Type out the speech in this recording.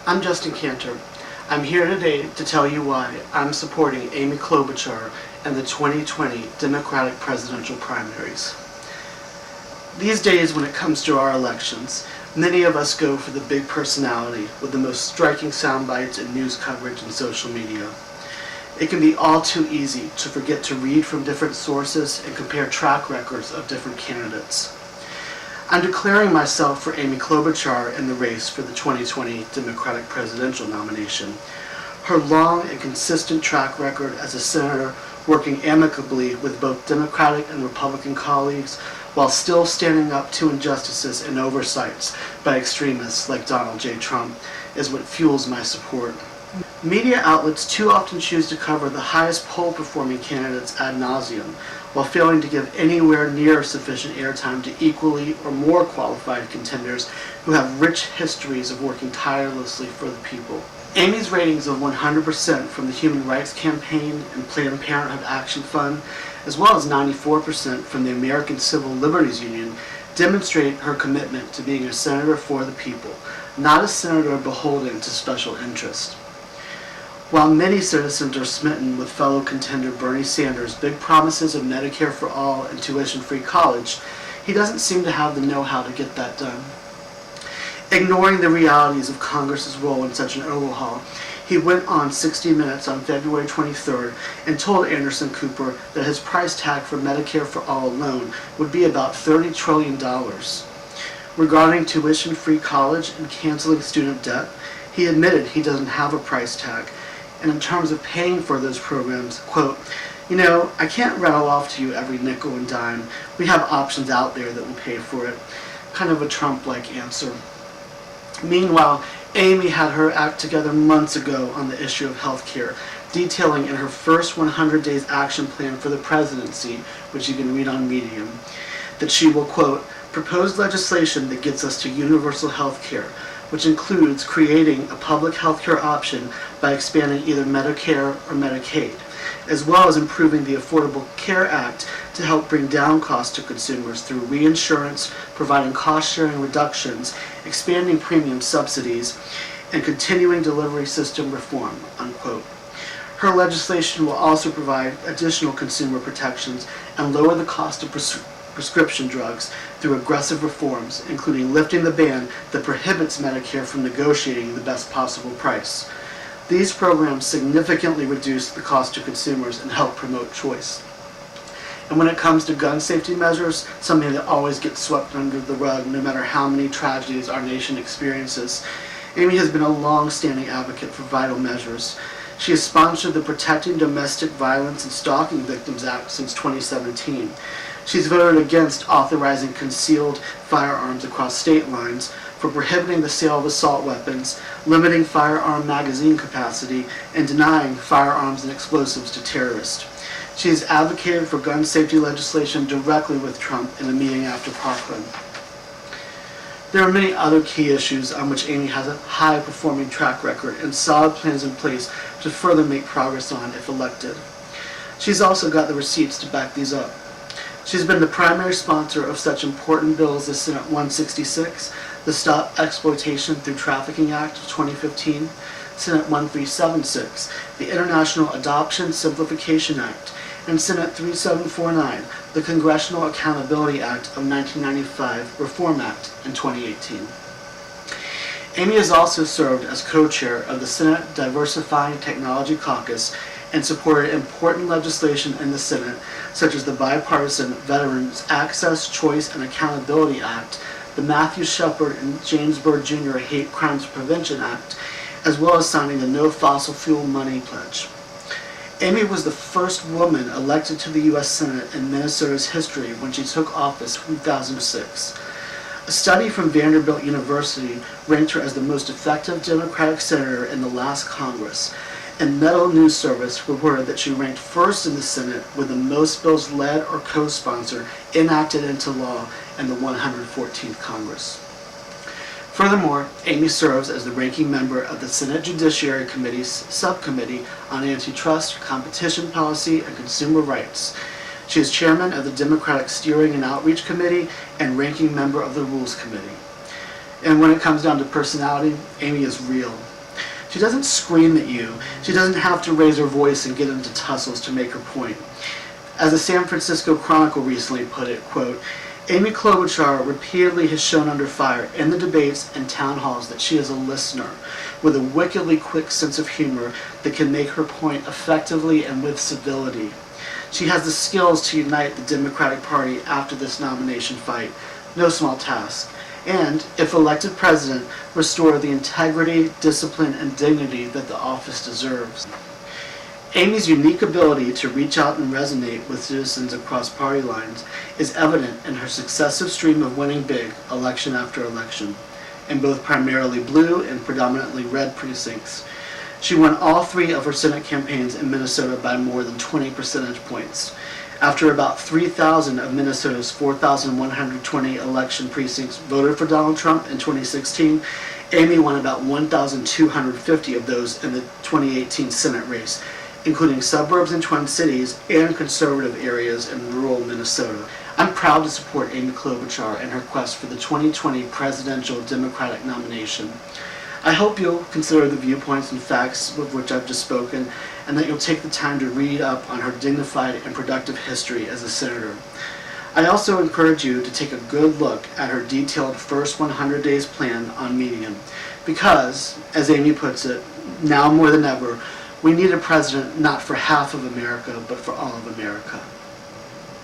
I'm Justin Cantor. I'm here today to tell you why I'm supporting Amy Klobuchar in the 2020 Democratic presidential primaries. These days, when it comes to our elections, many of us go for the big personality with the most striking sound bites and news coverage and social media. It can be all too easy to forget to read from different sources and compare track records of different candidates. I'm declaring myself for Amy Klobuchar in the race for the 2020 Democratic presidential nomination. Her long and consistent track record as a senator working amicably with both Democratic and Republican colleagues while still standing up to injustices and oversights by extremists like Donald J. Trump is what fuels my support. Media outlets too often choose to cover the highest poll-performing candidates ad nauseum, while failing to give anywhere near sufficient airtime to equally or more qualified contenders who have rich histories of working tirelessly for the people. Amy's ratings of 100% from the Human Rights Campaign and Planned Parenthood Action Fund, as well as 94% from the American Civil Liberties Union, demonstrate her commitment to being a senator for the people, not a senator beholden to special interest. While many citizens are smitten with fellow contender Bernie Sanders' big promises of Medicare for all and tuition-free college, he doesn't seem to have the know-how to get that done. Ignoring the realities of Congress's role in such an overhaul, he went on 60 Minutes on February 23rd and told Anderson Cooper that his price tag for Medicare for all alone would be about $30 trillion. Regarding tuition-free college and canceling student debt, he admitted he doesn't have a price tag, and in terms of paying for those programs, quote, I can't rattle off to you every nickel and dime. We have options out there that will pay for it. Kind of a Trump-like answer. Meanwhile, Amy had her act together months ago on the issue of health care, detailing in her first 100 Days Action Plan for the presidency, which you can read on Medium, that she will, quote, propose legislation that gets us to universal health care, which includes creating a public health care option by expanding either Medicare or Medicaid, as well as improving the Affordable Care Act to help bring down costs to consumers through reinsurance, providing cost-sharing reductions, expanding premium subsidies, and continuing delivery system reform, unquote. Her legislation will also provide additional consumer protections and lower the cost of prescription drugs through aggressive reforms, including lifting the ban that prohibits Medicare from negotiating the best possible price. These programs significantly reduce the cost to consumers and help promote choice. And when it comes to gun safety measures, something that always gets swept under the rug no matter how many tragedies our nation experiences, Amy has been a long-standing advocate for vital measures. She has sponsored the Protecting Domestic Violence and Stalking Victims Act since 2017. She's voted against authorizing concealed firearms across state lines, for prohibiting the sale of assault weapons, limiting firearm magazine capacity, and denying firearms and explosives to terrorists. She has advocated for gun safety legislation directly with Trump in a meeting after Parkland. There are many other key issues on which Amy has a high-performing track record and solid plans in place to further make progress on if elected. She's also got the receipts to back these up. She's been the primary sponsor of such important bills as Senate 166, the Stop Exploitation Through Trafficking Act of 2015, Senate 1376, the International Adoption Simplification Act, and Senate 3749, the Congressional Accountability Act of 1995 Reform Act in 2018. Amy has also served as co-chair of the Senate Diversifying Technology Caucus and supported important legislation in the Senate, such as the bipartisan Veterans Access, Choice, and Accountability Act, the Matthew Shepard and James Byrd Jr. Hate Crimes Prevention Act, as well as signing the No Fossil Fuel Money Pledge. Amy was the first woman elected to the U.S. Senate in Minnesota's history when she took office in 2006. A study from Vanderbilt University ranked her as the most effective Democratic senator in the last Congress, and Metal News Service reported that she ranked first in the Senate with the most bills led or co-sponsored enacted into law in the 114th Congress. Furthermore, Amy serves as the ranking member of the Senate Judiciary Committee's Subcommittee on Antitrust, Competition Policy, and Consumer Rights. She is chairman of the Democratic Steering and Outreach Committee and ranking member of the Rules Committee. And when it comes down to personality, Amy is real. She doesn't scream at you. She doesn't have to raise her voice and get into tussles to make her point. As the San Francisco Chronicle recently put it, quote, Amy Klobuchar repeatedly has shown under fire in the debates and town halls that she is a listener with a wickedly quick sense of humor that can make her point effectively and with civility. She has the skills to unite the Democratic Party after this nomination fight, no small task, and, if elected president, restore the integrity, discipline, and dignity that the office deserves. Amy's unique ability to reach out and resonate with citizens across party lines is evident in her successive stream of winning big, election after election, in both primarily blue and predominantly red precincts. She won all 3 of her Senate campaigns in Minnesota by more than 20 percentage points. After about 3,000 of Minnesota's 4,120 election precincts voted for Donald Trump in 2016, Amy won about 1,250 of those in the 2018 Senate race, including suburbs and Twin Cities and conservative areas in rural Minnesota. I'm proud to support Amy Klobuchar in her quest for the 2020 presidential Democratic nomination. I hope you'll consider the viewpoints and facts of which I've just spoken, and that you'll take the time to read up on her dignified and productive history as a senator. I also encourage you to take a good look at her detailed first 100 days plan on Medium, because, as Amy puts it, now more than ever, we need a president not for half of America, but for all of America.